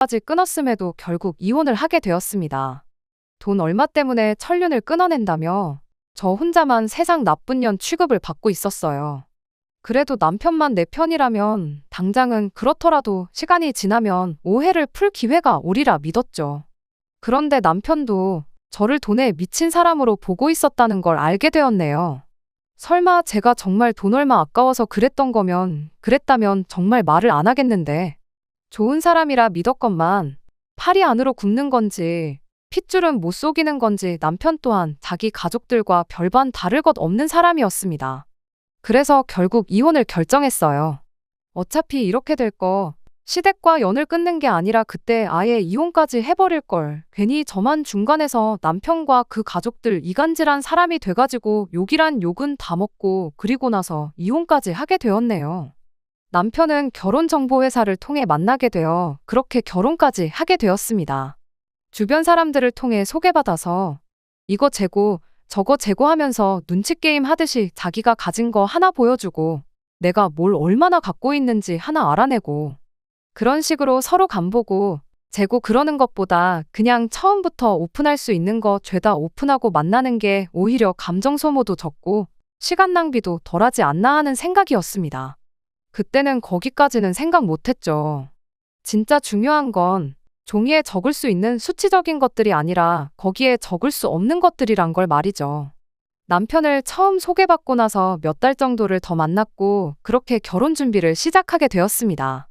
까지 끊었음에도 결국 이혼을 하게 되었습니다. 돈 얼마 때문에 천륜을 끊어낸다며 저 혼자만 세상 나쁜 년 취급을 받고 있었어요. 그래도 남편만 내 편이라면 당장은 그렇더라도 시간이 지나면 오해를 풀 기회가 오리라 믿었죠. 그런데 남편도 저를 돈에 미친 사람으로 보고 있었다는 걸 알게 되었네요. 설마 제가 정말 돈 얼마 아까워서 그랬다면 정말 말을 안 하겠는데. 좋은 사람이라 믿었건만 팔이 안으로 굽는 건지 핏줄은 못 속이는 건지 남편 또한 자기 가족들과 별반 다를 것 없는 사람이었습니다. 그래서 결국 이혼을 결정했어요. 어차피 이렇게 될 거 시댁과 연을 끊는 게 아니라 그때 아예 이혼까지 해버릴 걸. 괜히 저만 중간에서 남편과 그 가족들 이간질한 사람이 돼가지고 욕이란 욕은 다 먹고 그리고 나서 이혼까지 하게 되었네요. 남편은 결혼정보회사를 통해 만나게 되어 그렇게 결혼까지 하게 되었습니다. 주변 사람들을 통해 소개받아서 이거 재고 저거 재고 하면서 눈치게임 하듯이 자기가 가진 거 하나 보여주고 내가 뭘 얼마나 갖고 있는지 하나 알아내고 그런 식으로 서로 간보고 재고 그러는 것보다 그냥 처음부터 오픈할 수 있는 거 죄다 오픈하고 만나는 게 오히려 감정 소모도 적고 시간 낭비도 덜하지 않나 하는 생각이었습니다. 그때는 거기까지는 생각 못했죠. 진짜 중요한 건 종이에 적을 수 있는 수치적인 것들이 아니라 거기에 적을 수 없는 것들이란 걸 말이죠. 남편을 처음 소개받고 나서 몇 달 정도를 더 만났고 그렇게 결혼 준비를 시작하게 되었습니다.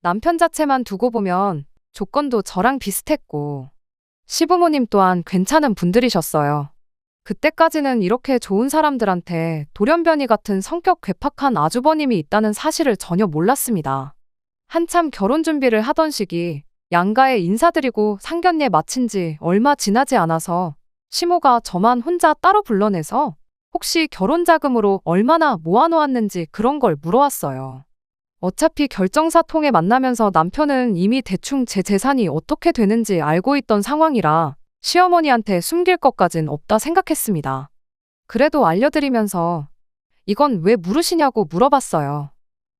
남편 자체만 두고 보면 조건도 저랑 비슷했고 시부모님 또한 괜찮은 분들이셨어요. 그때까지는 이렇게 좋은 사람들한테 돌연변이 같은 성격 괴팍한 아주버님이 있다는 사실을 전혀 몰랐습니다. 한참 결혼 준비를 하던 시기 양가에 인사드리고 상견례 마친 지 얼마 지나지 않아서 시모가 저만 혼자 따로 불러내서 혹시 결혼 자금으로 얼마나 모아놓았는지 그런 걸 물어왔어요. 어차피 결정사 통해 만나면서 남편은 이미 대충 제 재산이 어떻게 되는지 알고 있던 상황이라 시어머니한테 숨길 것까진 없다 생각했습니다. 그래도 알려드리면서 이건 왜 물으시냐고 물어봤어요.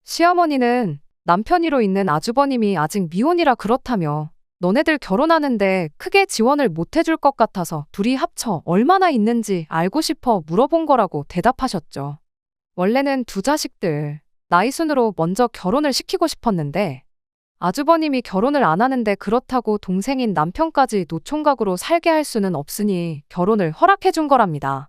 시어머니는 남편이로 있는 아주버님이 아직 미혼이라 그렇다며 너네들 결혼하는데 크게 지원을 못 해줄 것 같아서 둘이 합쳐 얼마나 있는지 알고 싶어 물어본 거라고 대답하셨죠. 원래는 두 자식들 나이 순으로 먼저 결혼을 시키고 싶었는데 아주버님이 결혼을 안 하는데 그렇다고 동생인 남편까지 노총각으로 살게 할 수는 없으니 결혼을 허락해 준 거랍니다.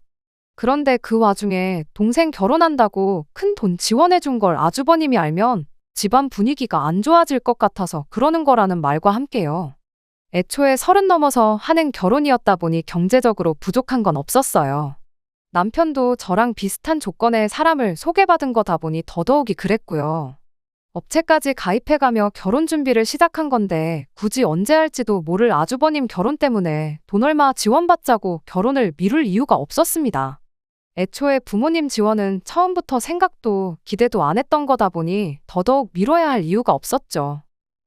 그런데 그 와중에 동생 결혼한다고 큰 돈 지원해 준 걸 아주버님이 알면 집안 분위기가 안 좋아질 것 같아서 그러는 거라는 말과 함께요. 애초에 30 넘어서 하는 결혼이었다 보니 경제적으로 부족한 건 없었어요. 남편도 저랑 비슷한 조건의 사람을 소개받은 거다 보니 더더욱이 그랬고요. 업체까지 가입해가며 결혼 준비를 시작한 건데 굳이 언제 할지도 모를 아주버님 결혼 때문에 돈 얼마 지원받자고 결혼을 미룰 이유가 없었습니다. 애초에 부모님 지원은 처음부터 생각도 기대도 안 했던 거다 보니 더더욱 미뤄야 할 이유가 없었죠.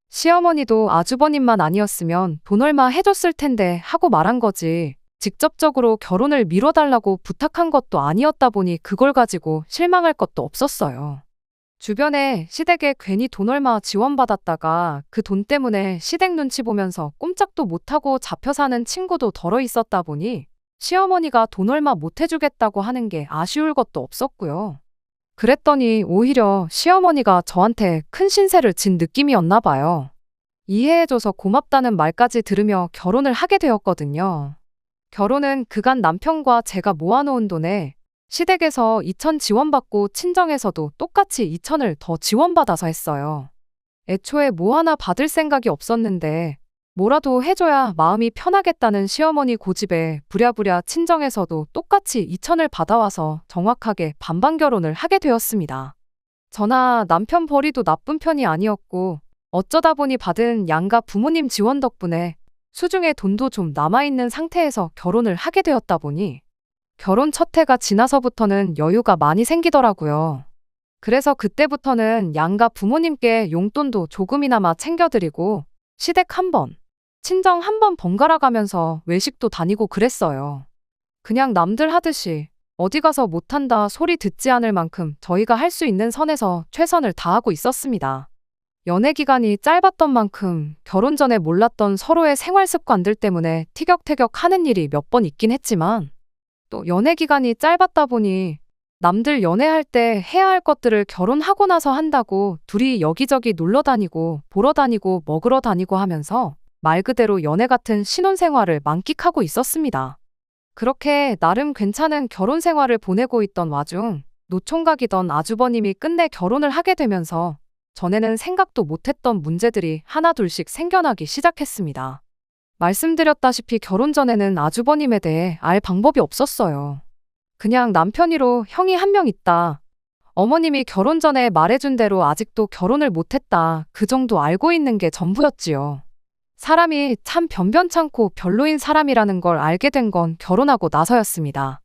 시어머니도 아주버님만 아니었으면 돈 얼마 해줬을 텐데 하고 말한 거지 직접적으로 결혼을 미뤄달라고 부탁한 것도 아니었다 보니 그걸 가지고 실망할 것도 없었어요. 주변에 시댁에 괜히 돈 얼마 지원받았다가 그 돈 때문에 시댁 눈치 보면서 꼼짝도 못하고 잡혀 사는 친구도 덜어 있었다 보니 시어머니가 돈 얼마 못 해주겠다고 하는 게 아쉬울 것도 없었고요. 그랬더니 오히려 시어머니가 저한테 큰 신세를 진 느낌이었나 봐요. 이해해줘서 고맙다는 말까지 들으며 결혼을 하게 되었거든요. 결혼은 그간 남편과 제가 모아놓은 돈에 시댁에서 2천 지원받고 친정에서도 똑같이 2천을 더 지원받아서 했어요. 애초에 뭐 하나 받을 생각이 없었는데 뭐라도 해줘야 마음이 편하겠다는 시어머니 고집에 부랴부랴 친정에서도 똑같이 2천을 받아와서 정확하게 반반 결혼을 하게 되었습니다. 저나 남편 벌이도 나쁜 편이 아니었고 어쩌다 보니 받은 양가 부모님 지원 덕분에 수중에 돈도 좀 남아있는 상태에서 결혼을 하게 되었다 보니 결혼 첫 해가 지나서부터는 여유가 많이 생기더라고요. 그래서 그때부터는 양가 부모님께 용돈도 조금이나마 챙겨드리고 시댁 한 번, 친정 한 번 번갈아 가면서 외식도 다니고 그랬어요. 그냥 남들 하듯이 어디 가서 못한다 소리 듣지 않을 만큼 저희가 할 수 있는 선에서 최선을 다하고 있었습니다. 연애 기간이 짧았던 만큼 결혼 전에 몰랐던 서로의 생활 습관들 때문에 티격태격 하는 일이 몇 번 있긴 했지만 또 연애 기간이 짧았다 보니 남들 연애할 때 해야 할 것들을 결혼하고 나서 한다고 둘이 여기저기 놀러 다니고 보러 다니고 먹으러 다니고 하면서 말 그대로 연애 같은 신혼생활을 만끽하고 있었습니다. 그렇게 나름 괜찮은 결혼 생활을 보내고 있던 와중 노총각이던 아주버님이 끝내 결혼을 하게 되면서 전에는 생각도 못했던 문제들이 하나둘씩 생겨나기 시작했습니다. 말씀드렸다시피 결혼 전에는 아주버님에 대해 알 방법이 없었어요. 그냥 남편이로 형이 한 명 있다. 어머님이 결혼 전에 말해준 대로 아직도 결혼을 못했다. 그 정도 알고 있는 게 전부였지요. 사람이 참 변변찮고 별로인 사람이라는 걸 알게 된 건 결혼하고 나서였습니다.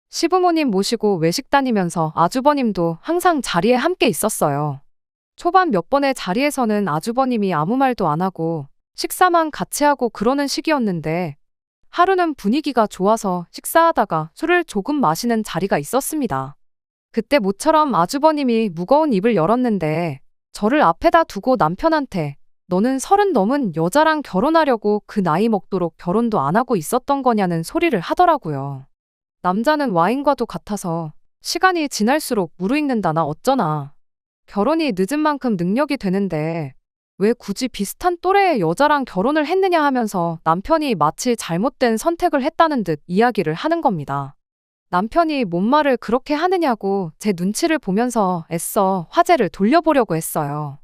시부모님 모시고 외식 다니면서 아주버님도 항상 자리에 함께 있었어요. 초반 몇 번의 자리에서는 아주버님이 아무 말도 안 하고 식사만 같이 하고 그러는 시기였는데 하루는 분위기가 좋아서 식사하다가 술을 조금 마시는 자리가 있었습니다. 그때 모처럼 아주버님이 무거운 입을 열었는데 저를 앞에다 두고 남편한테 너는 30 넘은 여자랑 결혼하려고 그 나이 먹도록 결혼도 안 하고 있었던 거냐는 소리를 하더라고요. 남자는 와인과도 같아서 시간이 지날수록 무르익는다나 어쩌나. 결혼이 늦은 만큼 능력이 되는데 왜 굳이 비슷한 또래의 여자랑 결혼을 했느냐 하면서 남편이 마치 잘못된 선택을 했다는 듯 이야기를 하는 겁니다. 남편이 뭔 말을 그렇게 하느냐고 제 눈치를 보면서 애써 화제를 돌려보려고 했어요.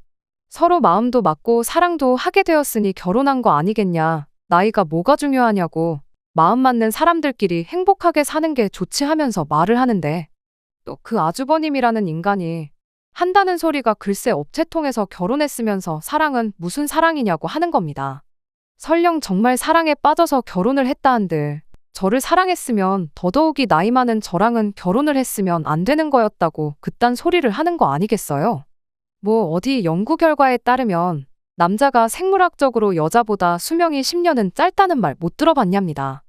서로 마음도 맞고 사랑도 하게 되었으니 결혼한 거 아니겠냐. 나이가 뭐가 중요하냐고. 마음 맞는 사람들끼리 행복하게 사는 게 좋지 하면서 말을 하는데 또 그 아주버님이라는 인간이 한다는 소리가 글쎄 업체 통해서 결혼했으면서 사랑은 무슨 사랑이냐고 하는 겁니다. 설령 정말 사랑에 빠져서 결혼을 했다 한들 저를 사랑했으면 더더욱이 나이 많은 저랑은 결혼을 했으면 안 되는 거였다고 그딴 소리를 하는 거 아니겠어요? 뭐 어디 연구 결과에 따르면 남자가 생물학적으로 여자보다 수명이 10년은 짧다는 말 못 들어봤냐입니다.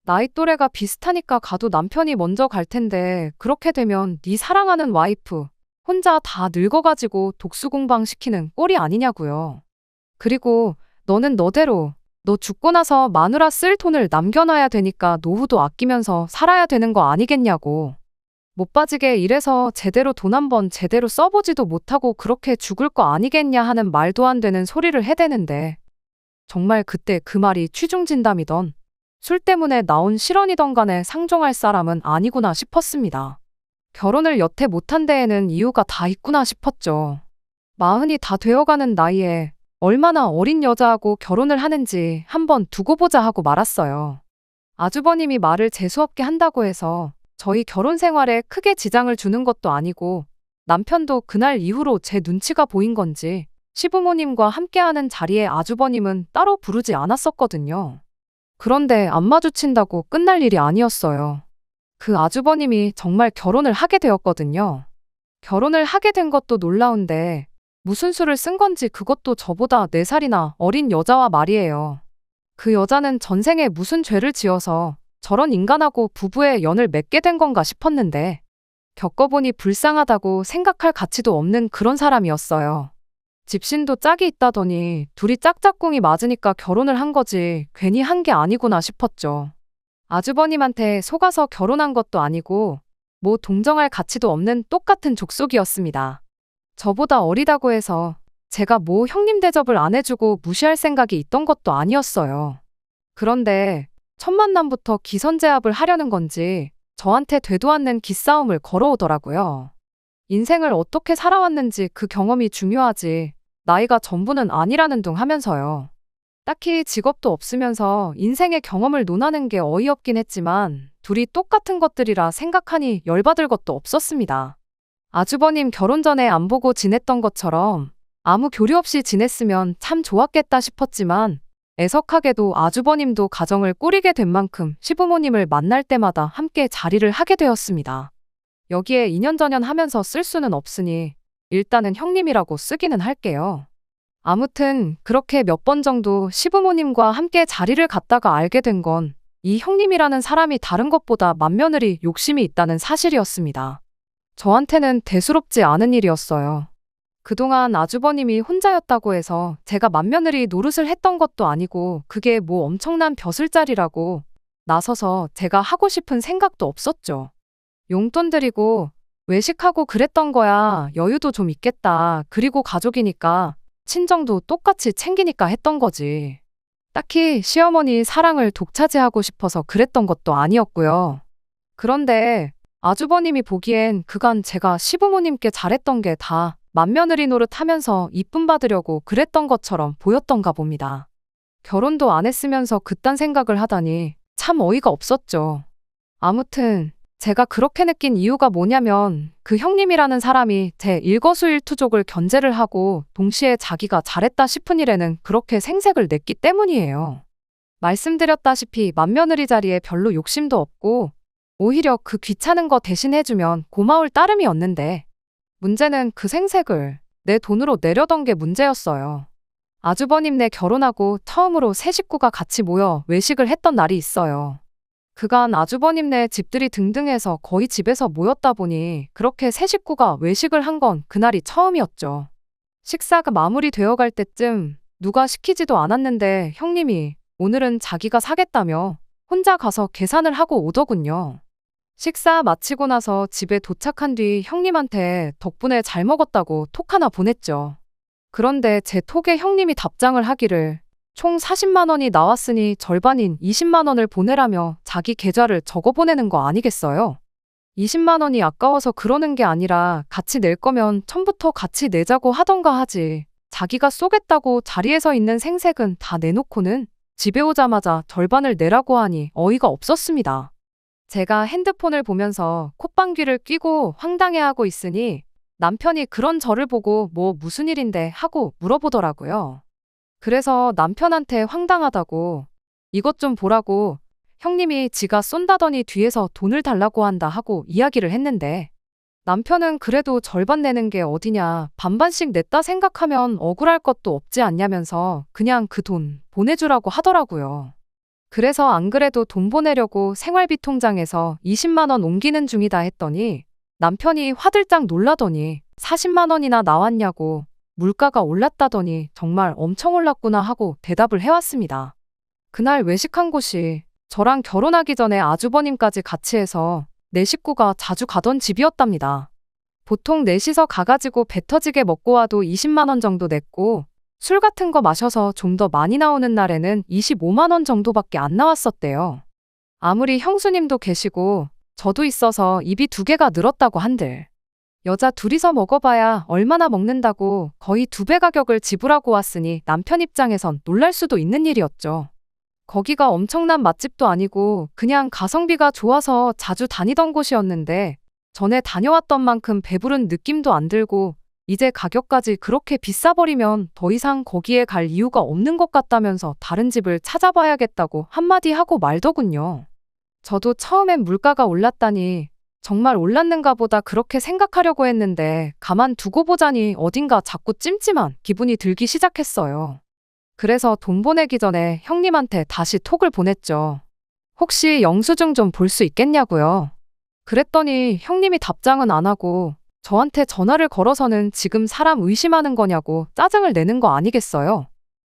나이 또래가 비슷하니까 가도 남편이 먼저 갈 텐데 그렇게 되면 네 사랑하는 와이프 혼자 다 늙어가지고 독수공방 시키는 꼴이 아니냐고요. 그리고 너는 너대로 너 죽고 나서 마누라 쓸 돈을 남겨놔야 되니까 노후도 아끼면서 살아야 되는 거 아니겠냐고. 못 빠지게 일해서 제대로 돈 한 번 제대로 써보지도 못하고 그렇게 죽을 거 아니겠냐 하는 말도 안 되는 소리를 해대는데 정말 그때 그 말이 취중진담이던 술 때문에 나온 실언이던 간에 상종할 사람은 아니구나 싶었습니다. 결혼을 여태 못한 데에는 이유가 다 있구나 싶었죠. 40이 다 되어가는 나이에 얼마나 어린 여자하고 결혼을 하는지 한번 두고 보자 하고 말았어요. 아주버님이 말을 재수없게 한다고 해서 저희 결혼 생활에 크게 지장을 주는 것도 아니고 남편도 그날 이후로 제 눈치가 보인 건지 시부모님과 함께하는 자리에 아주버님은 따로 부르지 않았었거든요. 그런데 안 마주친다고 끝날 일이 아니었어요. 그 아주버님이 정말 결혼을 하게 되었거든요. 결혼을 하게 된 것도 놀라운데 무슨 수를 쓴 건지 그것도 저보다 4살이나 어린 여자와 말이에요. 그 여자는 전생에 무슨 죄를 지어서 저런 인간하고 부부의 연을 맺게 된 건가 싶었는데 겪어보니 불쌍하다고 생각할 가치도 없는 그런 사람이었어요. 집신도 짝이 있다더니 둘이 짝짝꿍이 맞으니까 결혼을 한 거지 괜히 한 게 아니구나 싶었죠. 아주버님한테 속아서 결혼한 것도 아니고 뭐 동정할 가치도 없는 똑같은 족속이었습니다. 저보다 어리다고 해서 제가 뭐 형님 대접을 안 해주고 무시할 생각이 있던 것도 아니었어요. 그런데 첫 만남부터 기선제압을 하려는 건지 저한테 되도 않는 기싸움을 걸어오더라고요. 인생을 어떻게 살아왔는지 그 경험이 중요하지 나이가 전부는 아니라는 둥 하면서요. 딱히 직업도 없으면서 인생의 경험을 논하는 게 어이없긴 했지만 둘이 똑같은 것들이라 생각하니 열받을 것도 없었습니다. 아주버님 결혼 전에 안 보고 지냈던 것처럼 아무 교류 없이 지냈으면 참 좋았겠다 싶었지만 애석하게도 아주버님도 가정을 꾸리게 된 만큼 시부모님을 만날 때마다 함께 자리를 하게 되었습니다. 여기에 인연전연 하면서 쓸 수는 없으니 일단은 형님이라고 쓰기는 할게요. 아무튼 그렇게 몇 번 정도 시부모님과 함께 자리를 갖다가 알게 된 건 이 형님이라는 사람이 다른 것보다 맏며느리 욕심이 있다는 사실이었습니다. 저한테는 대수롭지 않은 일이었어요. 그동안 아주버님이 혼자였다고 해서 제가 맏며느리 노릇을 했던 것도 아니고 그게 뭐 엄청난 벼슬자리라고 나서서 제가 하고 싶은 생각도 없었죠. 용돈 드리고 외식하고 그랬던 거야. 여유도 좀 있겠다. 그리고 가족이니까 친정도 똑같이 챙기니까 했던 거지. 딱히 시어머니 사랑을 독차지하고 싶어서 그랬던 것도 아니었고요. 그런데 아주버님이 보기엔 그간 제가 시부모님께 잘했던 게 다 맏며느리 노릇하면서 이쁨 받으려고 그랬던 것처럼 보였던가 봅니다. 결혼도 안 했으면서 그딴 생각을 하다니 참 어이가 없었죠. 아무튼 제가 그렇게 느낀 이유가 뭐냐면 그 형님이라는 사람이 제 일거수일투족을 견제를 하고 동시에 자기가 잘했다 싶은 일에는 그렇게 생색을 냈기 때문이에요. 말씀드렸다시피 맏며느리 자리에 별로 욕심도 없고 오히려 그 귀찮은 거 대신 해주면 고마울 따름이었는데 문제는 그 생색을 내 돈으로 내려던 게 문제였어요. 아주버님네 결혼하고 처음으로 세 식구가 같이 모여 외식을 했던 날이 있어요. 그간 아주버님네 집들이 등등해서 거의 집에서 모였다 보니 그렇게 세 식구가 외식을 한 건 그날이 처음이었죠. 식사가 마무리되어 갈 때쯤 누가 시키지도 않았는데 형님이 오늘은 자기가 사겠다며 혼자 가서 계산을 하고 오더군요. 식사 마치고 나서 집에 도착한 뒤 형님한테 덕분에 잘 먹었다고 톡 하나 보냈죠. 그런데 제 톡에 형님이 답장을 하기를 총 40만 원이 나왔으니 절반인 20만 원을 보내라며 자기 계좌를 적어 보내는 거 아니겠어요? 20만 원이 아까워서 그러는 게 아니라 같이 낼 거면 처음부터 같이 내자고 하던가 하지. 자기가 쏘겠다고 자리에서 있는 생색은 다 내놓고는 집에 오자마자 절반을 내라고 하니 어이가 없었습니다. 제가 핸드폰을 보면서 콧방귀를 뀌고 황당해하고 있으니 남편이 그런 저를 보고 뭐 무슨 일인데 하고 물어보더라고요. 그래서 남편한테 황당하다고 이것 좀 보라고 형님이 지가 쏜다더니 뒤에서 돈을 달라고 한다 하고 이야기를 했는데 남편은 그래도 절반 내는 게 어디냐 반반씩 냈다 생각하면 억울할 것도 없지 않냐면서 그냥 그 돈 보내주라고 하더라고요. 그래서 안 그래도 돈 보내려고 생활비 통장에서 20만 원 옮기는 중이다 했더니 남편이 화들짝 놀라더니 40만 원이나 나왔냐고 물가가 올랐다더니 정말 엄청 올랐구나 하고 대답을 해왔습니다. 그날 외식한 곳이 저랑 결혼하기 전에 아주버님까지 같이 해서 네 식구가 자주 가던 집이었답니다. 보통 넷이서 가가지고 배 터지게 먹고 와도 20만 원 정도 냈고 술 같은 거 마셔서 좀 더 많이 나오는 날에는 25만 원 정도밖에 안 나왔었대요. 아무리 형수님도 계시고 저도 있어서 입이 두 개가 늘었다고 한들 여자 둘이서 먹어봐야 얼마나 먹는다고 거의 2배 가격을 지불하고 왔으니 남편 입장에선 놀랄 수도 있는 일이었죠. 거기가 엄청난 맛집도 아니고 그냥 가성비가 좋아서 자주 다니던 곳이었는데 전에 다녀왔던 만큼 배부른 느낌도 안 들고 이제 가격까지 그렇게 비싸버리면 더 이상 거기에 갈 이유가 없는 것 같다면서 다른 집을 찾아봐야겠다고 한마디 하고 말더군요. 저도 처음엔 물가가 올랐다니 정말 올랐는가 보다 그렇게 생각하려고 했는데 가만 두고 보자니 어딘가 자꾸 찜찜한 기분이 들기 시작했어요. 그래서 돈 보내기 전에 형님한테 다시 톡을 보냈죠. 혹시 영수증 좀 볼 수 있겠냐고요. 그랬더니 형님이 답장은 안 하고 저한테 전화를 걸어서는 지금 사람 의심하는 거냐고 짜증을 내는 거 아니겠어요?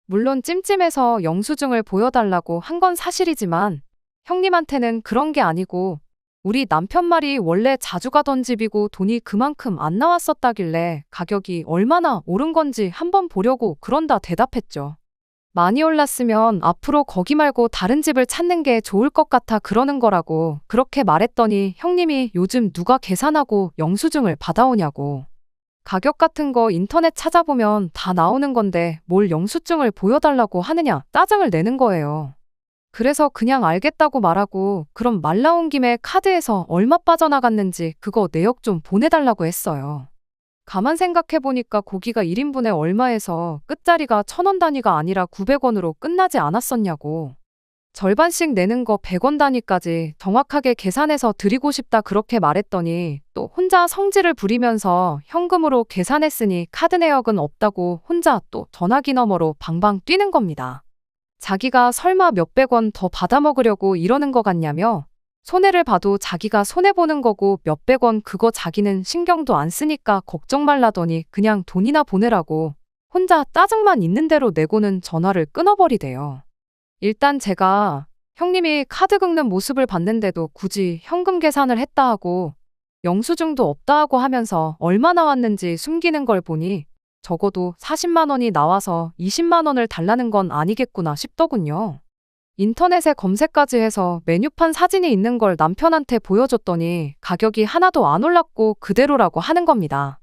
물론 찜찜해서 영수증을 보여달라고 한 건 사실이지만 형님한테는 그런 게 아니고 우리 남편 말이 원래 자주 가던 집이고 돈이 그만큼 안 나왔었다길래 가격이 얼마나 오른 건지 한번 보려고 그런다 대답했죠. 많이 올랐으면 앞으로 거기 말고 다른 집을 찾는 게 좋을 것 같아 그러는 거라고 그렇게 말했더니 형님이 요즘 누가 계산하고 영수증을 받아오냐고. 가격 같은 거 인터넷 찾아보면 다 나오는 건데 뭘 영수증을 보여달라고 하느냐 짜증을 내는 거예요. 그래서 그냥 알겠다고 말하고 그럼 말 나온 김에 카드에서 얼마 빠져나갔는지 그거 내역 좀 보내달라고 했어요. 가만 생각해보니까 고기가 1인분에 얼마에서 끝자리가 1,000원 단위가 아니라 900원으로 끝나지 않았었냐고. 절반씩 내는 거 100원 단위까지 정확하게 계산해서 드리고 싶다 그렇게 말했더니 또 혼자 성질을 부리면서 현금으로 계산했으니 카드 내역은 없다고 혼자 또 전화기 너머로 방방 뛰는 겁니다. 자기가 설마 몇백 원 더 받아먹으려고 이러는 것 같냐며 손해를 봐도 자기가 손해보는 거고 몇백 원 그거 자기는 신경도 안 쓰니까 걱정 말라더니 그냥 돈이나 보내라고 혼자 짜증만 있는 대로 내고는 전화를 끊어버리대요. 일단 제가 형님이 카드 긁는 모습을 봤는데도 굳이 현금 계산을 했다 하고 영수증도 없다 하고 하면서 얼마 나왔는지 숨기는 걸 보니 적어도 40만 원이 나와서 20만 원을 달라는 건 아니겠구나 싶더군요. 인터넷에 검색까지 해서 메뉴판 사진이 있는 걸 남편한테 보여줬더니 가격이 하나도 안 올랐고 그대로라고 하는 겁니다.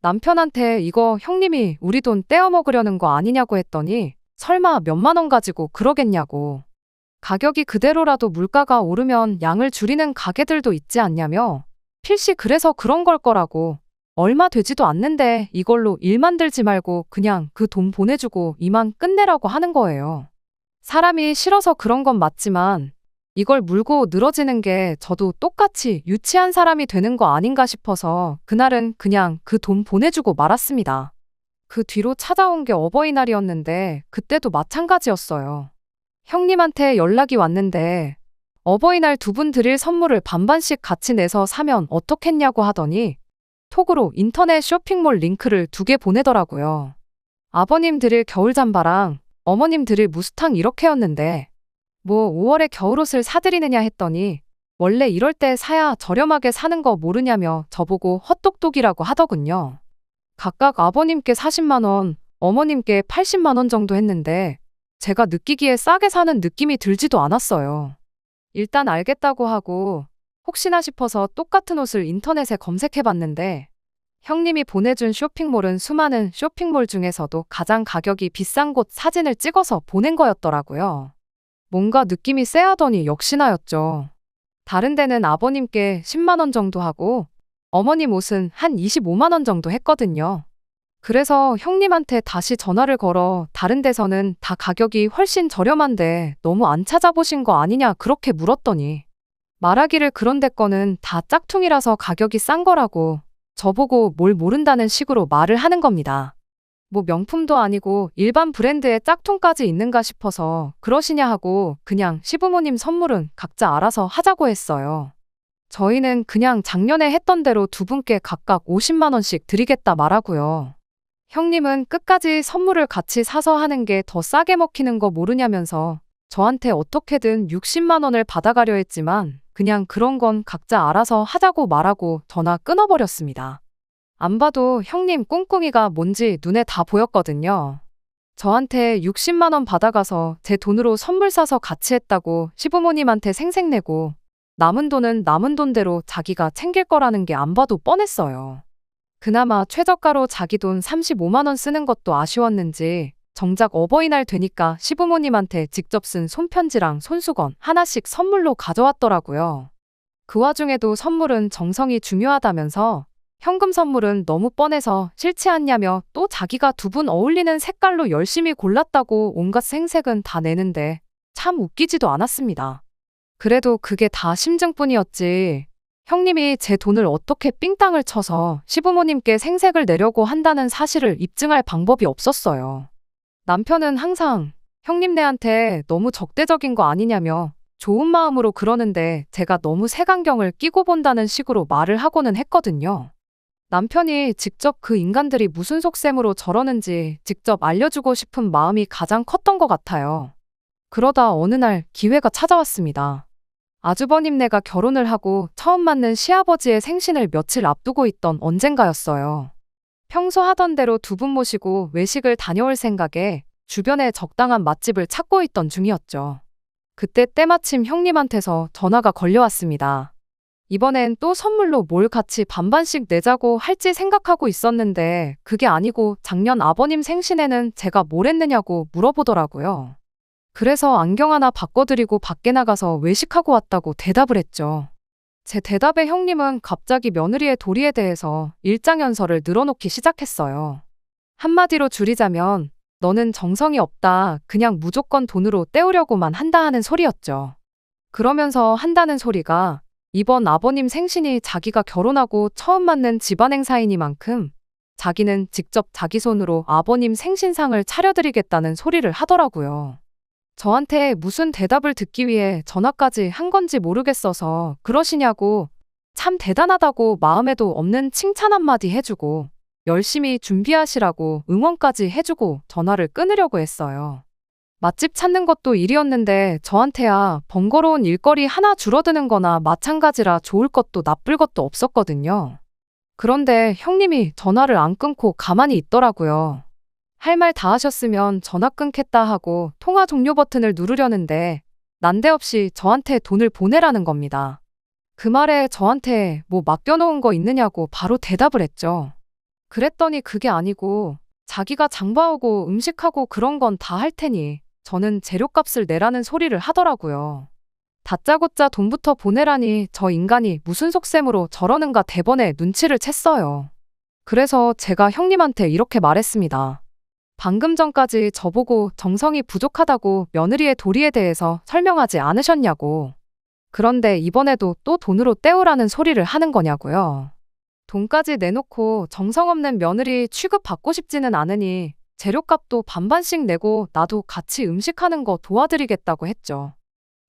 남편한테 이거 형님이 우리 돈 떼어 먹으려는 거 아니냐고 했더니 설마 몇만 원 가지고 그러겠냐고. 가격이 그대로라도 물가가 오르면 양을 줄이는 가게들도 있지 않냐며 필시 그래서 그런 걸 거라고. 얼마 되지도 않는데 이걸로 일 만들지 말고 그냥 그 돈 보내주고 이만 끝내라고 하는 거예요. 사람이 싫어서 그런 건 맞지만 이걸 물고 늘어지는 게 저도 똑같이 유치한 사람이 되는 거 아닌가 싶어서 그날은 그냥 그 돈 보내주고 말았습니다. 그 뒤로 찾아온 게 어버이날이었는데 그때도 마찬가지였어요. 형님한테 연락이 왔는데 어버이날 두 분 드릴 선물을 반반씩 같이 내서 사면 어떻겠냐고 하더니 톡으로 인터넷 쇼핑몰 링크를 2개 보내더라고요. 아버님 드릴 겨울 잠바랑 어머님 드릴 무스탕 이렇게였는데 뭐 5월에 겨울옷을 사드리느냐 했더니 원래 이럴 때 사야 저렴하게 사는 거 모르냐며 저보고 헛똑똑이라고 하더군요. 각각 아버님께 40만 원, 어머님께 80만 원 정도 했는데 제가 느끼기에 싸게 사는 느낌이 들지도 않았어요. 일단 알겠다고 하고 혹시나 싶어서 똑같은 옷을 인터넷에 검색해봤는데 형님이 보내준 쇼핑몰은 수많은 쇼핑몰 중에서도 가장 가격이 비싼 곳 사진을 찍어서 보낸 거였더라고요. 뭔가 느낌이 쎄하더니 역시나였죠. 다른 데는 아버님께 10만 원 정도 하고 어머님 옷은 한 25만 원 정도 했거든요. 그래서 형님한테 다시 전화를 걸어 다른 데서는 다 가격이 훨씬 저렴한데 너무 안 찾아보신 거 아니냐 그렇게 물었더니 말하기를 그런 데 거는 다 짝퉁이라서 가격이 싼 거라고 저보고 뭘 모른다는 식으로 말을 하는 겁니다. 뭐 명품도 아니고 일반 브랜드의 짝퉁까지 있는가 싶어서 그러시냐 하고 그냥 시부모님 선물은 각자 알아서 하자고 했어요. 저희는 그냥 작년에 했던 대로 두 분께 각각 50만 원씩 드리겠다 말하고요. 형님은 끝까지 선물을 같이 사서 하는 게 더 싸게 먹히는 거 모르냐면서 저한테 어떻게든 60만 원을 받아가려 했지만 그냥 그런 건 각자 알아서 하자고 말하고 전화 끊어버렸습니다. 안 봐도 형님 꿍꿍이가 뭔지 눈에 다 보였거든요. 저한테 60만 원 받아가서 제 돈으로 선물 사서 같이 했다고 시부모님한테 생색내고 남은 돈은 남은 돈대로 자기가 챙길 거라는 게 안 봐도 뻔했어요. 그나마 최저가로 자기 돈 35만 원 쓰는 것도 아쉬웠는지 정작 어버이날 되니까 시부모님한테 직접 쓴 손편지랑 손수건 하나씩 선물로 가져왔더라고요. 그 와중에도 선물은 정성이 중요하다면서 현금 선물은 너무 뻔해서 싫지 않냐며 또 자기가 두 분 어울리는 색깔로 열심히 골랐다고 온갖 생색은 다 내는데 참 웃기지도 않았습니다. 그래도 그게 다 심증뿐이었지. 형님이 제 돈을 어떻게 삥땅을 쳐서 시부모님께 생색을 내려고 한다는 사실을 입증할 방법이 없었어요. 남편은 항상 형님네한테 너무 적대적인 거 아니냐며 좋은 마음으로 그러는데 제가 너무 색안경을 끼고 본다는 식으로 말을 하고는 했거든요. 남편이 직접 그 인간들이 무슨 속셈으로 저러는지 직접 알려주고 싶은 마음이 가장 컸던 것 같아요. 그러다 어느 날 기회가 찾아왔습니다. 아주버님네가 결혼을 하고 처음 맞는 시아버지의 생신을 며칠 앞두고 있던 언젠가였어요. 평소 하던 대로 두 분 모시고 외식을 다녀올 생각에 주변에 적당한 맛집을 찾고 있던 중이었죠. 그때 때마침 형님한테서 전화가 걸려왔습니다. 이번엔 또 선물로 뭘 같이 반반씩 내자고 할지 생각하고 있었는데 그게 아니고 작년 아버님 생신에는 제가 뭘 했느냐고 물어보더라고요. 그래서 안경 하나 바꿔드리고 밖에 나가서 외식하고 왔다고 대답을 했죠. 제 대답에 형님은 갑자기 며느리의 도리에 대해서 일장연설을 늘어놓기 시작했어요. 한마디로 줄이자면 너는 정성이 없다. 그냥 무조건 돈으로 때우려고만 한다 하는 소리였죠. 그러면서 한다는 소리가 이번 아버님 생신이 자기가 결혼하고 처음 맞는 집안 행사이니만큼 자기는 직접 자기 손으로 아버님 생신상을 차려드리겠다는 소리를 하더라고요. 저한테 무슨 대답을 듣기 위해 전화까지 한 건지 모르겠어서 그러시냐고 참 대단하다고 마음에도 없는 칭찬 한마디 해주고 열심히 준비하시라고 응원까지 해주고 전화를 끊으려고 했어요. 맛집 찾는 것도 일이었는데 저한테야 번거로운 일거리 하나 줄어드는 거나 마찬가지라 좋을 것도 나쁠 것도 없었거든요. 그런데 형님이 전화를 안 끊고 가만히 있더라고요. 할 말 다 하셨으면 전화 끊겠다 하고 통화 종료 버튼을 누르려는데 난데없이 저한테 돈을 보내라는 겁니다. 그 말에 저한테 뭐 맡겨놓은 거 있느냐고 바로 대답을 했죠. 그랬더니 그게 아니고 자기가 장봐오고 음식하고 그런 건 다 할 테니 저는 재료값을 내라는 소리를 하더라고요. 다짜고짜 돈부터 보내라니 저 인간이 무슨 속셈으로 저러는가 대번에 눈치를 챘어요. 그래서 제가 형님한테 이렇게 말했습니다. 방금 전까지 저보고 정성이 부족하다고 며느리의 도리에 대해서 설명하지 않으셨냐고. 그런데 이번에도 또 돈으로 때우라는 소리를 하는 거냐고요. 돈까지 내놓고 정성 없는 며느리 취급받고 싶지는 않으니 재료값도 반반씩 내고 나도 같이 음식하는 거 도와드리겠다고 했죠.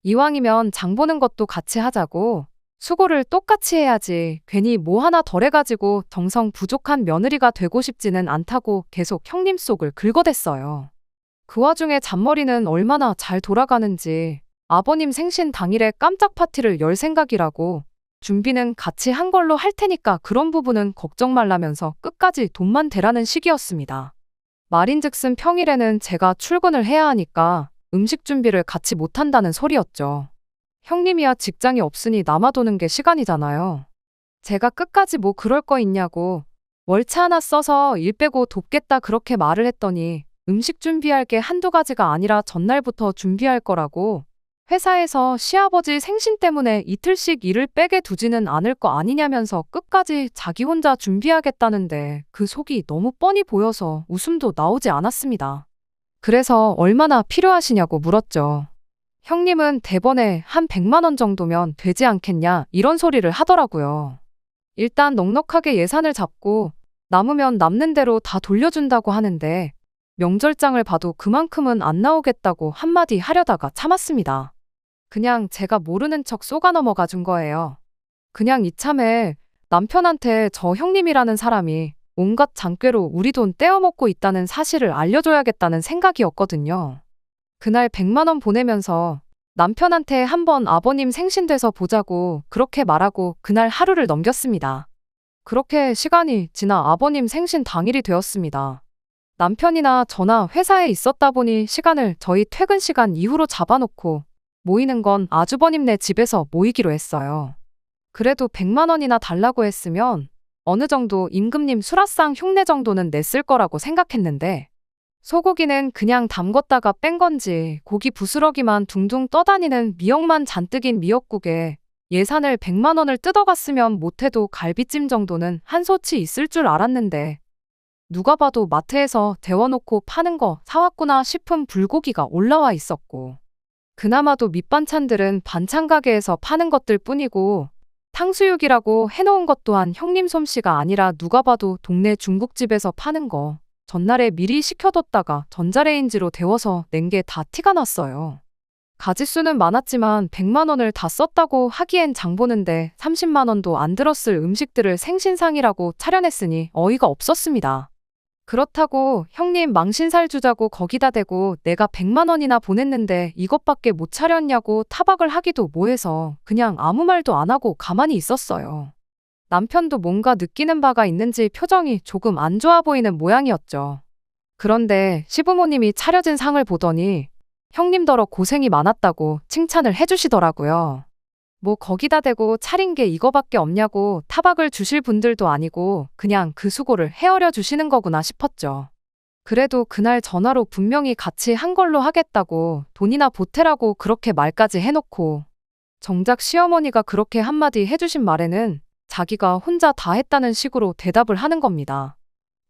이왕이면 장 보는 것도 같이 하자고 수고를 똑같이 해야지 괜히 뭐 하나 덜해가지고 정성 부족한 며느리가 되고 싶지는 않다고 계속 형님 속을 긁어댔어요. 그 와중에 잔머리는 얼마나 잘 돌아가는지 아버님 생신 당일에 깜짝 파티를 열 생각이라고 준비는 같이 한 걸로 할 테니까 그런 부분은 걱정 말라면서 끝까지 돈만 대라는 식이었습니다. 말인즉슨 평일에는 제가 출근을 해야 하니까 음식 준비를 같이 못한다는 소리였죠. 형님이야 직장이 없으니 남아도는 게 시간이잖아요. 제가 끝까지 뭐 그럴 거 있냐고 월차 하나 써서 일 빼고 돕겠다 그렇게 말을 했더니 음식 준비할 게 한두 가지가 아니라 전날부터 준비할 거라고 회사에서 시아버지 생신 때문에 이틀씩 일을 빼게 두지는 않을 거 아니냐면서 끝까지 자기 혼자 준비하겠다는데 그 속이 너무 뻔히 보여서 웃음도 나오지 않았습니다. 그래서 얼마나 필요하시냐고 물었죠. 형님은 대번에 한 100만 원 정도면 되지 않겠냐 이런 소리를 하더라고요. 일단 넉넉하게 예산을 잡고 남으면 남는 대로 다 돌려준다고 하는데 명절장을 봐도 그만큼은 안 나오겠다고 한마디 하려다가 참았습니다. 그냥 제가 모르는 척 쏘가 넘어가 준 거예요. 그냥 이참에 남편한테 저 형님이라는 사람이 온갖 장꾀로 우리 돈 떼어먹고 있다는 사실을 알려줘야겠다는 생각이었거든요. 그날 100만 원 보내면서 남편한테 한번 아버님 생신 돼서 보자고 그렇게 말하고 그날 하루를 넘겼습니다. 그렇게 시간이 지나 아버님 생신 당일이 되었습니다. 남편이나 저나 회사에 있었다 보니 시간을 저희 퇴근 시간 이후로 잡아놓고 모이는 건 아주버님네 집에서 모이기로 했어요. 그래도 100만 원이나 달라고 했으면 어느 정도 임금님 수라상 흉내 정도는 냈을 거라고 생각했는데 소고기는 그냥 담궜다가 뺀 건지 고기 부스러기만 둥둥 떠다니는 미역만 잔뜩인 미역국에 예산을 100만 원을 뜯어갔으면 못해도 갈비찜 정도는 한 소치 있을 줄 알았는데 누가 봐도 마트에서 데워놓고 파는 거 사왔구나 싶은 불고기가 올라와 있었고 그나마도 밑반찬들은 반찬 가게에서 파는 것들 뿐이고 탕수육이라고 해놓은 것 또한 형님 솜씨가 아니라 누가 봐도 동네 중국집에서 파는 거 전날에 미리 식혀뒀다가 전자레인지로 데워서 낸 게 다 티가 났어요. 가짓수는 많았지만 100만 원을 다 썼다고 하기엔 장 보는데 30만 원도 안 들었을 음식들을 생신상이라고 차려냈으니 어이가 없었습니다. 그렇다고 형님 망신살 주자고 거기다 대고 내가 100만 원이나 보냈는데 이것밖에 못 차렸냐고 타박을 하기도 뭐해서 그냥 아무 말도 안 하고 가만히 있었어요. 남편도 뭔가 느끼는 바가 있는지 표정이 조금 안 좋아 보이는 모양이었죠. 그런데 시부모님이 차려진 상을 보더니 형님더러 고생이 많았다고 칭찬을 해주시더라고요. 뭐 거기다 대고 차린 게 이거밖에 없냐고 타박을 주실 분들도 아니고 그냥 그 수고를 헤아려 주시는 거구나 싶었죠. 그래도 그날 전화로 분명히 같이 한 걸로 하겠다고 돈이나 보태라고 그렇게 말까지 해놓고 정작 시어머니가 그렇게 한마디 해주신 말에는 자기가 혼자 다 했다는 식으로 대답을 하는 겁니다.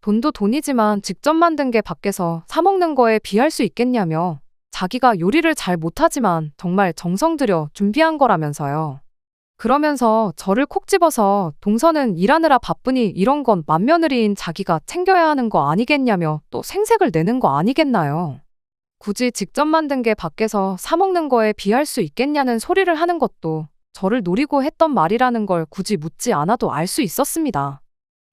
돈도 돈이지만 직접 만든 게 밖에서 사 먹는 거에 비할 수 있겠냐며 자기가 요리를 잘 못하지만 정말 정성 들여 준비한 거라면서요. 그러면서 저를 콕 집어서 동서는 일하느라 바쁘니 이런 건 맏며느리인 자기가 챙겨야 하는 거 아니겠냐며 또 생색을 내는 거 아니겠나요. 굳이 직접 만든 게 밖에서 사 먹는 거에 비할 수 있겠냐는 소리를 하는 것도 저를 노리고 했던 말이라는 걸 굳이 묻지 않아도 알 수 있었습니다.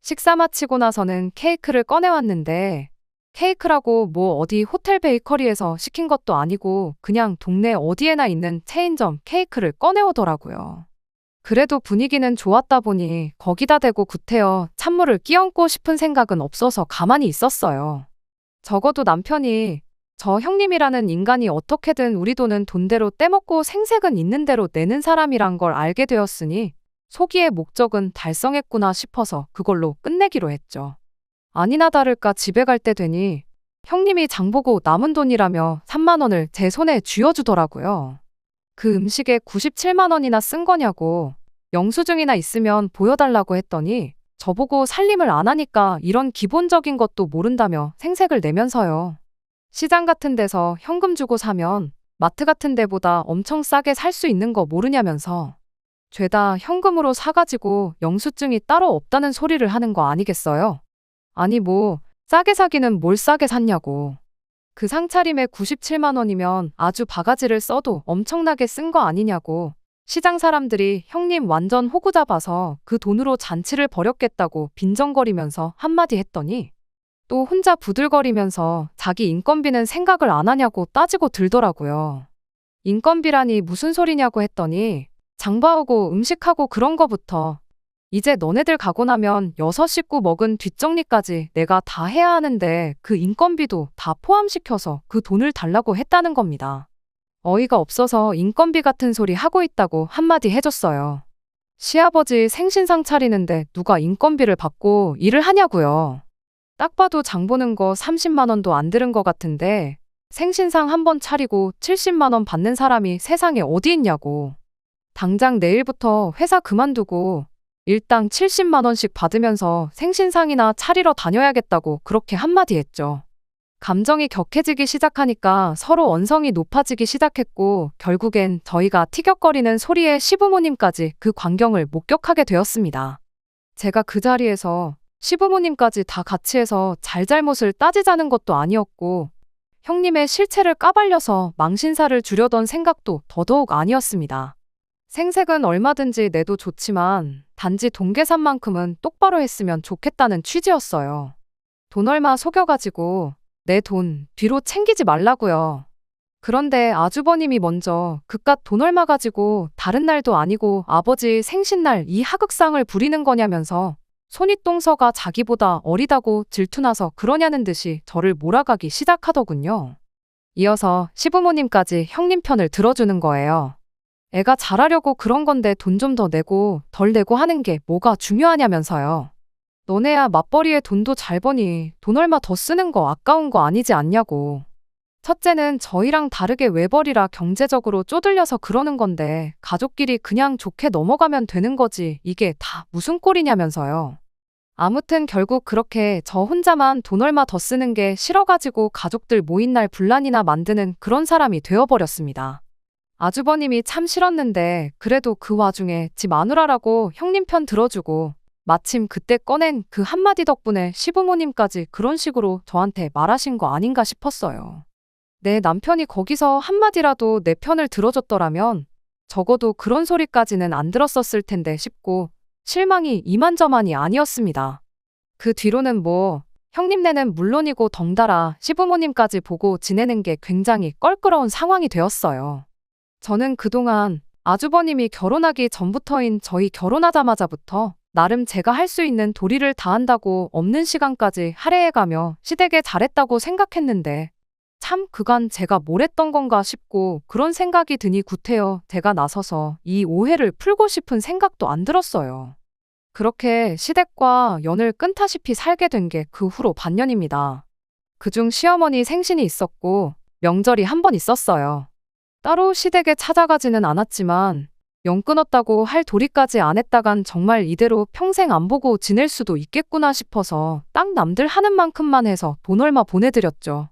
식사 마치고 나서는 케이크를 꺼내왔는데 케이크라고 뭐 어디 호텔 베이커리에서 시킨 것도 아니고 그냥 동네 어디에나 있는 체인점 케이크를 꺼내오더라고요. 그래도 분위기는 좋았다 보니 거기다 대고 구태여 찬물을 끼얹고 싶은 생각은 없어서 가만히 있었어요. 적어도 남편이 저 형님이라는 인간이 어떻게든 우리 돈은 돈대로 떼먹고 생색은 있는 대로 내는 사람이란 걸 알게 되었으니 소기의 목적은 달성했구나 싶어서 그걸로 끝내기로 했죠. 아니나 다를까 집에 갈 때 되니 형님이 장보고 남은 돈이라며 3만 원을 제 손에 쥐어주더라고요. 그 음식에 97만 원이나 쓴 거냐고 영수증이나 있으면 보여달라고 했더니 저보고 살림을 안 하니까 이런 기본적인 것도 모른다며 생색을 내면서요. 시장 같은 데서 현금 주고 사면 마트 같은 데보다 엄청 싸게 살 수 있는 거 모르냐면서 죄다 현금으로 사가지고 영수증이 따로 없다는 소리를 하는 거 아니겠어요? 아니 뭐 싸게 사기는 뭘 싸게 샀냐고. 그 상차림에 97만 원이면 아주 바가지를 써도 엄청나게 쓴 거 아니냐고. 시장 사람들이 형님 완전 호구 잡아서 그 돈으로 잔치를 벌였겠다고 빈정거리면서 한마디 했더니 또 혼자 부들거리면서 자기 인건비는 생각을 안 하냐고 따지고 들더라고요. 인건비라니 무슨 소리냐고 했더니 장봐오고 음식하고 그런 거부터 이제 너네들 가고 나면 6식구 먹은 뒷정리까지 내가 다 해야 하는데 그 인건비도 다 포함시켜서 그 돈을 달라고 했다는 겁니다. 어이가 없어서 인건비 같은 소리 하고 있다고 한마디 해줬어요. 시아버지 생신상 차리는데 누가 인건비를 받고 일을 하냐고요. 딱 봐도 장 보는 거 30만 원도 안 들은 것 같은데 생신상 한 번 차리고 70만 원 받는 사람이 세상에 어디 있냐고. 당장 내일부터 회사 그만두고 일당 70만 원씩 받으면서 생신상이나 차리러 다녀야겠다고 그렇게 한마디 했죠. 감정이 격해지기 시작하니까 서로 언성이 높아지기 시작했고 결국엔 저희가 티격거리는 소리에 시부모님까지 그 광경을 목격하게 되었습니다. 제가 그 자리에서 시부모님까지 다 같이 해서 잘잘못을 따지자는 것도 아니었고 형님의 실체를 까발려서 망신사를 주려던 생각도 더더욱 아니었습니다. 생색은 얼마든지 내도 좋지만 단지 돈 계산만큼은 똑바로 했으면 좋겠다는 취지였어요. 돈 얼마 속여가지고 내 돈 뒤로 챙기지 말라고요. 그런데 아주버님이 먼저 그깟 돈 얼마 가지고 다른 날도 아니고 아버지 생신날 이 하극상을 부리는 거냐면서 손윗동서가 자기보다 어리다고 질투나서 그러냐는 듯이 저를 몰아가기 시작하더군요. 이어서 시부모님까지 형님 편을 들어주는 거예요. 애가 잘하려고 그런 건데 돈 좀 더 내고 덜 내고 하는 게 뭐가 중요하냐면서요. 너네야 맞벌이에 돈도 잘 버니 돈 얼마 더 쓰는 거 아까운 거 아니지 않냐고. 첫째는 저희랑 다르게 외벌이라 경제적으로 쪼들려서 그러는 건데 가족끼리 그냥 좋게 넘어가면 되는 거지 이게 다 무슨 꼴이냐면서요. 아무튼 결국 그렇게 저 혼자만 돈 얼마 더 쓰는 게 싫어가지고 가족들 모인 날 분란이나 만드는 그런 사람이 되어버렸습니다. 아주버님이 참 싫었는데 그래도 그 와중에 지 마누라라고 형님 편 들어주고 마침 그때 꺼낸 그 한마디 덕분에 시부모님까지 그런 식으로 저한테 말하신 거 아닌가 싶었어요. 내 남편이 거기서 한마디라도 내 편을 들어줬더라면 적어도 그런 소리까지는 안 들었었을 텐데 싶고 실망이 이만저만이 아니었습니다. 그 뒤로는 뭐 형님네는 물론이고 덩달아 시부모님까지 보고 지내는 게 굉장히 껄끄러운 상황이 되었어요. 저는 그동안 아주버님이 결혼하기 전부터인 저희 결혼하자마자부터 나름 제가 할 수 있는 도리를 다한다고 없는 시간까지 할애해가며 시댁에 잘했다고 생각했는데 참 그간 제가 뭘 했던 건가 싶고 그런 생각이 드니 구태여 제가 나서서 이 오해를 풀고 싶은 생각도 안 들었어요. 그렇게 시댁과 연을 끊다시피 살게 된 게 그 후로 반년입니다. 그중 시어머니 생신이 있었고 명절이 한 번 있었어요. 따로 시댁에 찾아가지는 않았지만 영 끊었다고 할 도리까지 안 했다간 정말 이대로 평생 안 보고 지낼 수도 있겠구나 싶어서 딱 남들 하는 만큼만 해서 돈 얼마 보내드렸죠.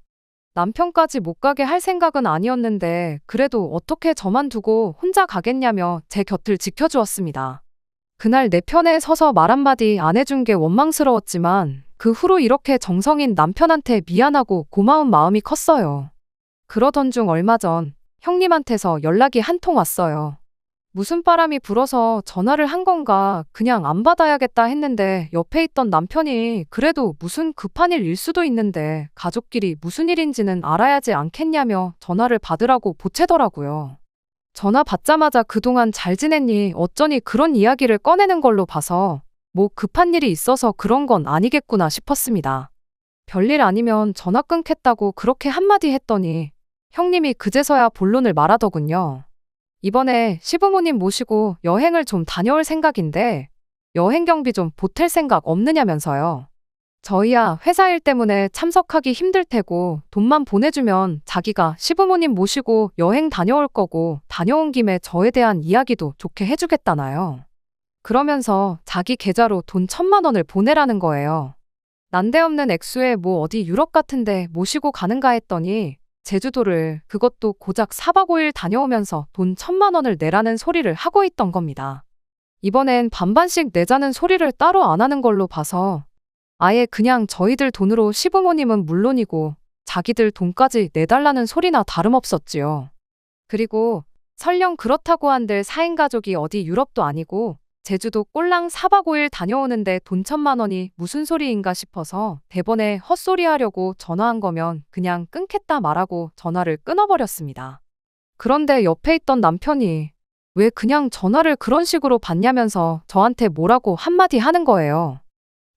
남편까지 못 가게 할 생각은 아니었는데 그래도 어떻게 저만 두고 혼자 가겠냐며 제 곁을 지켜주었습니다. 그날 내 편에 서서 말 한마디 안 해준 게 원망스러웠지만 그 후로 이렇게 정성인 남편한테 미안하고 고마운 마음이 컸어요. 그러던 중 얼마 전 형님한테서 연락이 한 통 왔어요. 무슨 바람이 불어서 전화를 한 건가 그냥 안 받아야겠다 했는데 옆에 있던 남편이 그래도 무슨 급한 일일 수도 있는데 가족끼리 무슨 일인지는 알아야지 않겠냐며 전화를 받으라고 보채더라고요. 전화 받자마자 그동안 잘 지냈니? 어쩌니 그런 이야기를 꺼내는 걸로 봐서 뭐 급한 일이 있어서 그런 건 아니겠구나 싶었습니다. 별일 아니면 전화 끊겠다고 그렇게 한마디 했더니 형님이 그제서야 본론을 말하더군요. 이번에 시부모님 모시고 여행을 좀 다녀올 생각인데 여행 경비 좀 보탤 생각 없느냐면서요. 저희야 회사 일 때문에 참석하기 힘들 테고 돈만 보내주면 자기가 시부모님 모시고 여행 다녀올 거고 다녀온 김에 저에 대한 이야기도 좋게 해주겠다나요. 그러면서 자기 계좌로 돈 1,000만 원을 보내라는 거예요. 난데없는 액수에 뭐 어디 유럽 같은데 모시고 가는가 했더니 제주도를 그것도 고작 4박 5일 다녀오면서 돈 1,000만 원을 내라는 소리를 하고 있던 겁니다. 이번엔 반반씩 내자는 소리를 따로 안 하는 걸로 봐서 아예 그냥 저희들 돈으로 시부모님은 물론이고 자기들 돈까지 내달라는 소리나 다름없었지요. 그리고 설령 그렇다고 한들 4인 가족이 어디 유럽도 아니고 제주도 꼴랑 4박 5일 다녀오는데 돈 1,000만 원이 무슨 소리인가 싶어서 대번에 헛소리 하려고 전화한 거면 그냥 끊겠다 말하고 전화를 끊어버렸습니다. 그런데 옆에 있던 남편이 왜 그냥 전화를 그런 식으로 받냐면서 저한테 뭐라고 한마디 하는 거예요.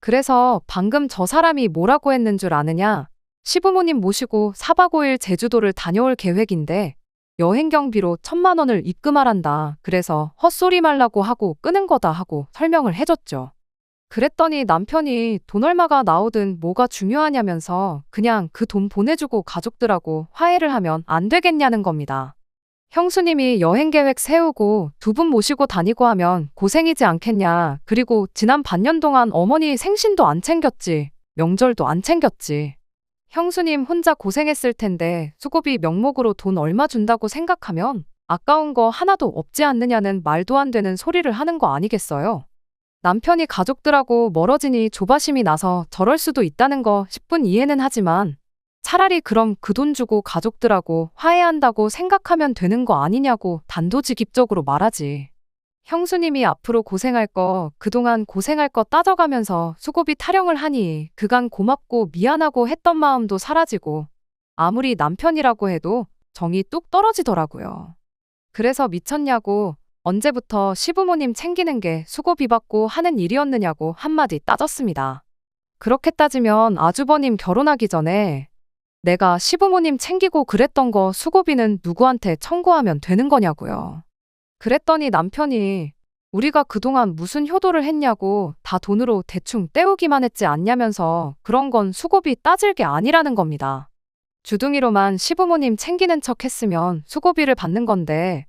그래서 방금 저 사람이 뭐라고 했는 줄 아느냐? 시부모님 모시고 4박 5일 제주도를 다녀올 계획인데 여행 경비로 1,000만 원을 입금하란다. 그래서 헛소리 말라고 하고 끄는 거다 하고 설명을 해줬죠. 그랬더니 남편이 돈 얼마가 나오든 뭐가 중요하냐면서 그냥 그 돈 보내주고 가족들하고 화해를 하면 안 되겠냐는 겁니다. 형수님이 여행 계획 세우고 2분 모시고 다니고 하면 고생이지 않겠냐. 그리고 지난 반년 동안 어머니 생신도 안 챙겼지. 명절도 안 챙겼지. 형수님 혼자 고생했을 텐데 수고비 명목으로 돈 얼마 준다고 생각하면 아까운 거 하나도 없지 않느냐는 말도 안 되는 소리를 하는 거 아니겠어요? 남편이 가족들하고 멀어지니 조바심이 나서 저럴 수도 있다는 거 10분 이해는 하지만 차라리 그럼 그 돈 주고 가족들하고 화해한다고 생각하면 되는 거 아니냐고 단도직입적으로 말하지. 형수님이 앞으로 고생할 거, 그동안 고생할 거 따져가면서 수고비 타령을 하니 그간 고맙고 미안하고 했던 마음도 사라지고 아무리 남편이라고 해도 정이 뚝 떨어지더라고요. 그래서 미쳤냐고 언제부터 시부모님 챙기는 게 수고비 받고 하는 일이었느냐고 한마디 따졌습니다. 그렇게 따지면 아주버님 결혼하기 전에 내가 시부모님 챙기고 그랬던 거 수고비는 누구한테 청구하면 되는 거냐고요. 그랬더니 남편이 우리가 그동안 무슨 효도를 했냐고 다 돈으로 대충 때우기만 했지 않냐면서 그런 건 수고비 따질 게 아니라는 겁니다. 주둥이로만 시부모님 챙기는 척 했으면 수고비를 받는 건데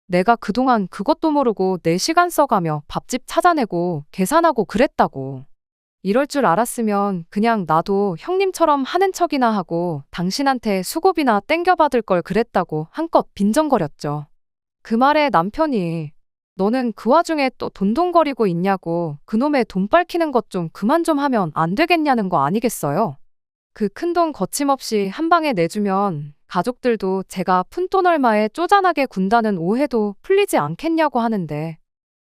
내가 그동안 그것도 모르고 내 시간 써가며 밥집 찾아내고 계산하고 그랬다고. 이럴 줄 알았으면 그냥 나도 형님처럼 하는 척이나 하고 당신한테 수고비나 땡겨받을 걸 그랬다고 한껏 빈정거렸죠. 그 말에 남편이 너는 그 와중에 또 돈돈거리고 있냐고 그놈의 돈 빨키는 것 좀 그만 좀 하면 안 되겠냐는 거 아니겠어요? 그 큰돈 거침없이 한 방에 내주면 가족들도 제가 푼돈 얼마에 쪼잔하게 군다는 오해도 풀리지 않겠냐고 하는데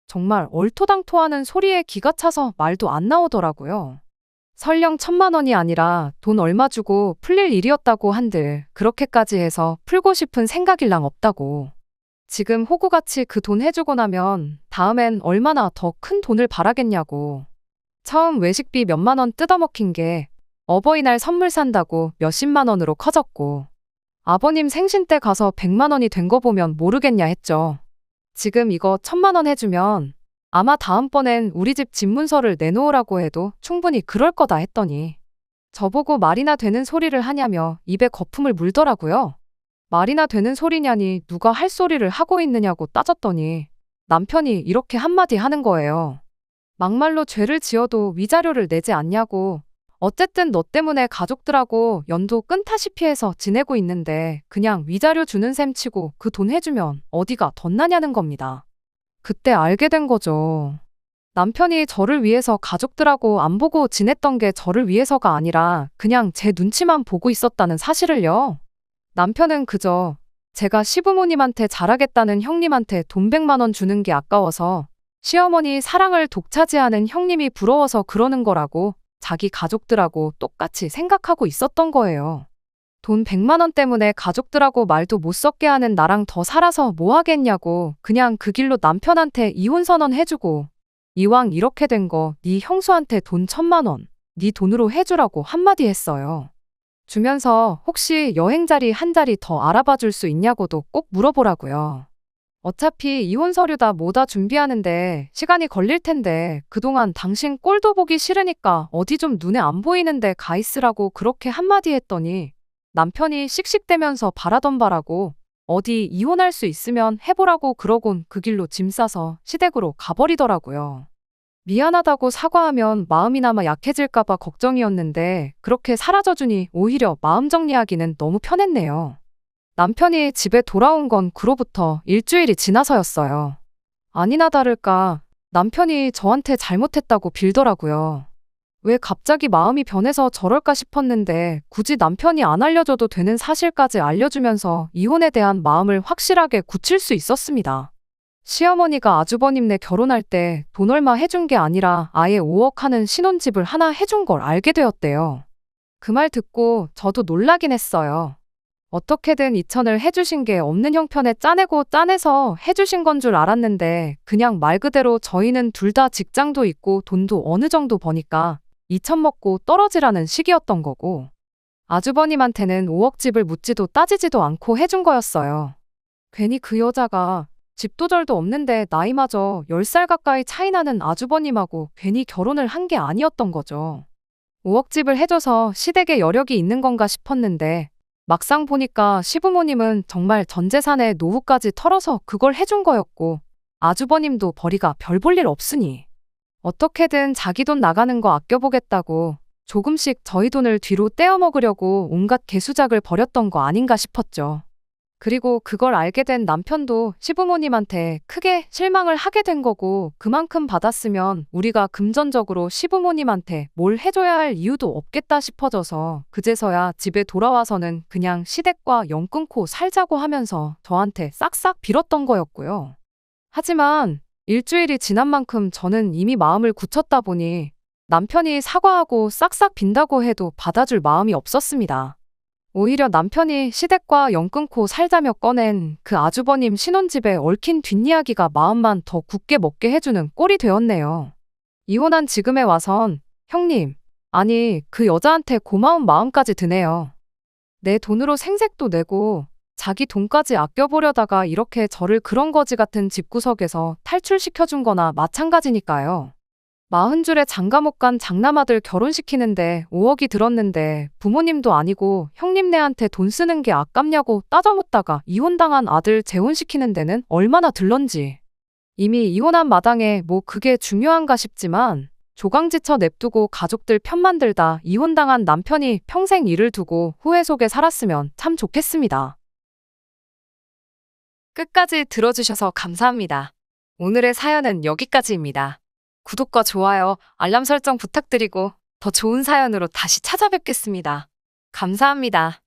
정말 얼토당토하는 소리에 기가 차서 말도 안 나오더라고요. 설령 1,000만 원이 아니라 돈 얼마 주고 풀릴 일이었다고 한들 그렇게까지 해서 풀고 싶은 생각일랑 없다고. 지금 호구같이 그 돈 해주고 나면 다음엔 얼마나 더 큰 돈을 바라겠냐고. 처음 외식비 몇만 원 뜯어먹힌 게 어버이날 선물 산다고 몇십만 원으로 커졌고 아버님 생신 때 가서 100만 원이 된 거 보면 모르겠냐 했죠. 지금 이거 1,000만 원 해주면 아마 다음번엔 우리 집 집문서를 내놓으라고 해도 충분히 그럴 거다 했더니 저보고 말이나 되는 소리를 하냐며 입에 거품을 물더라고요. 말이나 되는 소리냐니 누가 할 소리를 하고 있느냐고 따졌더니 남편이 이렇게 한마디 하는 거예요. 막말로 죄를 지어도 위자료를 내지 않냐고. 어쨌든 너 때문에 가족들하고 연도 끊다시피 해서 지내고 있는데 그냥 위자료 주는 셈 치고 그 돈 해주면 어디가 덧나냐는 겁니다. 그때 알게 된 거죠. 남편이 저를 위해서 가족들하고 안 보고 지냈던 게 저를 위해서가 아니라 그냥 제 눈치만 보고 있었다는 사실을요. 남편은 그저 제가 시부모님한테 잘하겠다는 형님한테 돈 100만 원 주는 게 아까워서 시어머니 사랑을 독차지하는 형님이 부러워서 그러는 거라고 자기 가족들하고 똑같이 생각하고 있었던 거예요. 돈 100만 원 때문에 가족들하고 말도 못 섞게 하는 나랑 더 살아서 뭐 하겠냐고 그냥 그 길로 남편한테 이혼 선언 해주고 이왕 이렇게 된 거 네 형수한테 돈 1,000만 원 네 돈으로 해주라고 한마디 했어요. 주면서 혹시 여행 자리 한 자리 더 알아봐 줄 수 있냐고도 꼭 물어보라고요. 어차피 이혼 서류 다 뭐다 준비하는데 시간이 걸릴 텐데 그동안 당신 꼴도 보기 싫으니까 어디 좀 눈에 안 보이는데 가 있으라고 그렇게 한마디 했더니 남편이 씩씩대면서 바라던 바라고 어디 이혼할 수 있으면 해보라고 그러곤 그 길로 짐 싸서 시댁으로 가버리더라고요. 미안하다고 사과하면 마음이나마 약해질까봐 걱정이었는데 그렇게 사라져주니 오히려 마음 정리하기는 너무 편했네요. 남편이 집에 돌아온 건 그로부터 일주일이 지나서였어요. 아니나 다를까 남편이 저한테 잘못했다고 빌더라고요. 왜 갑자기 마음이 변해서 저럴까 싶었는데 굳이 남편이 안 알려줘도 되는 사실까지 알려주면서 이혼에 대한 마음을 확실하게 굳힐 수 있었습니다. 시어머니가 아주버님네 결혼할 때 돈 얼마 해준 게 아니라 아예 5억 하는 신혼집을 하나 해준 걸 알게 되었대요. 그 말 듣고 저도 놀라긴 했어요. 어떻게든 2천을 해주신 게 없는 형편에 짜내고 짜내서 해주신 건 줄 알았는데 그냥 말 그대로 저희는 둘 다 직장도 있고 돈도 어느 정도 버니까 2천 먹고 떨어지라는 식이었던 거고 아주버님한테는 5억 집을 묻지도 따지지도 않고 해준 거였어요. 괜히 그 여자가 집도 절도 없는데 나이마저 10살 가까이 차이 나는 아주버님하고 괜히 결혼을 한 게 아니었던 거죠. 5억 집을 해줘서 시댁에 여력이 있는 건가 싶었는데 막상 보니까 시부모님은 정말 전 재산에 노후까지 털어서 그걸 해준 거였고 아주버님도 벌이가 별 볼 일 없으니 어떻게든 자기 돈 나가는 거 아껴보겠다고 조금씩 저희 돈을 뒤로 떼어 먹으려고 온갖 개수작을 벌였던 거 아닌가 싶었죠. 그리고 그걸 알게 된 남편도 시부모님한테 크게 실망을 하게 된 거고 그만큼 받았으면 우리가 금전적으로 시부모님한테 뭘 해줘야 할 이유도 없겠다 싶어져서 그제서야 집에 돌아와서는 그냥 시댁과 연 끊고 살자고 하면서 저한테 싹싹 빌었던 거였고요. 하지만 일주일이 지난 만큼 저는 이미 마음을 굳혔다 보니 남편이 사과하고 싹싹 빈다고 해도 받아줄 마음이 없었습니다. 오히려 남편이 시댁과 연 끊고 살자며 꺼낸 그 아주버님 신혼집에 얽힌 뒷이야기가 마음만 더 굳게 먹게 해주는 꼴이 되었네요. 이혼한 지금에 와선 형님, 아니 그 여자한테 고마운 마음까지 드네요. 내 돈으로 생색도 내고 자기 돈까지 아껴보려다가 이렇게 저를 그런 거지 같은 집구석에서 탈출시켜준 거나 마찬가지니까요. 40줄에 장가 못 간 장남아들 결혼시키는데 5억이 들었는데 부모님도 아니고 형님네한테 돈 쓰는 게 아깝냐고 따져묻다가 이혼당한 아들 재혼시키는 데는 얼마나 들런지. 이미 이혼한 마당에 뭐 그게 중요한가 싶지만 조강지쳐 냅두고 가족들 편만 들다 이혼당한 남편이 평생 일을 두고 후회 속에 살았으면 참 좋겠습니다. 끝까지 들어주셔서 감사합니다. 오늘의 사연은 여기까지입니다. 구독과 좋아요, 알람 설정 부탁드리고 더 좋은 사연으로 다시 찾아뵙겠습니다. 감사합니다.